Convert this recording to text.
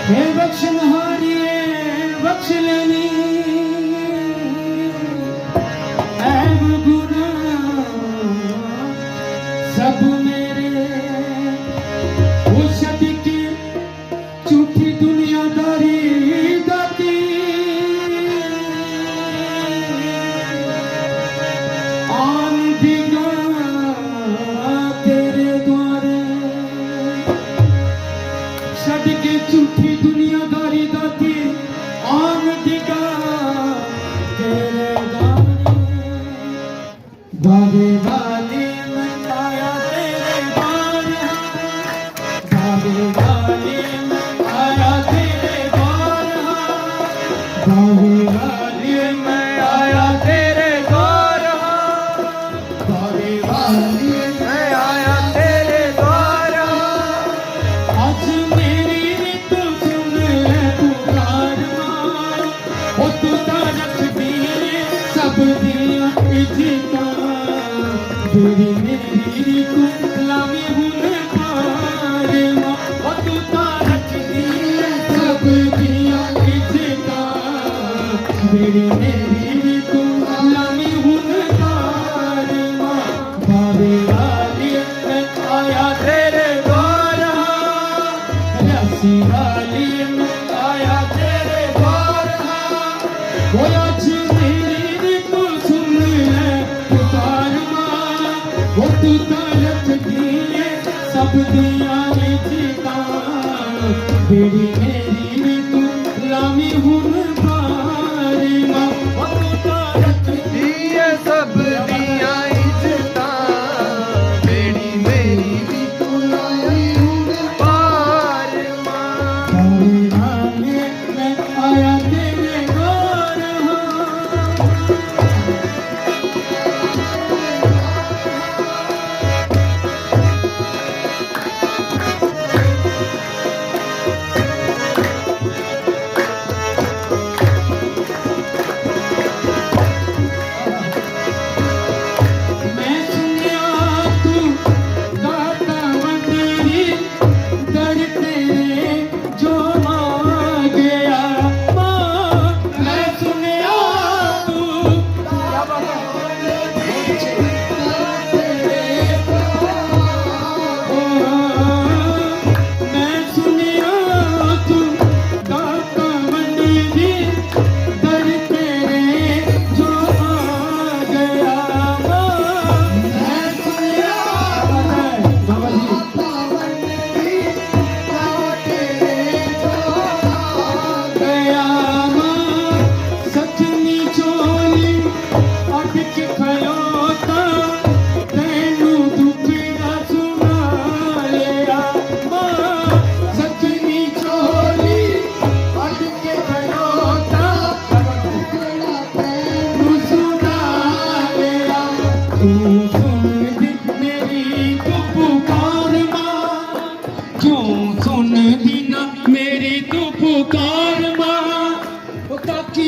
हे बख्शनहारिए बख्श लेनी ऐब गुनाह सब मेरे वो सदके झूठी दुनियादारी दाती आन दिगा तेरे द्वारे सदके झूठी दुनियादारी दाती आन दिगा तेरे दावे वाले में आया तेरे द्वार दावे वाले में आया तेरे द्वार दावे वाले में आया तेरे द्वार दावे वाले में आया तेरे द्वार आज मेरी तू सुन ले पुकार मां ओ तू तारक दिए सब दिया इज्जता तेरी मेरी तू लामी हुन पार मां ओ तू तारक दिए सब दिया इज्जता तेरी मेरी तू लामी हुन पार मां बाबे वाली में आया तेरे द्वार रसी वाली में आया तेरे द्वार वो आज मेरी तू सुन ले पुकार मां वो तू तारक दिए सब दिया जीता तेरी मेरी तू लामी हुन पार मां वो तू तारक दिए सब दिया इज्जता बेड़ी मेरी भी तू लाई हूं पार मां बाबे वाले में आया तेरे द्वार मैं सुनिया तू दाता मंदिरी दर तेरे जो आ गया मां मैं सुनिया तू मैं सुनिया तू दाता मंदिरी दर तेरे जो आ गया मां मैं सुनिया बाबा जी गया मां सचनी चोली अटक खलोता तैनू दुख दा सुना लिया मां सचनी चोली अटक खलोता तैनू सुना लिया तू सुन दी मेरी तू पुकार मां क्यों सुन दी ना मेरी तू पुकार मां ताकि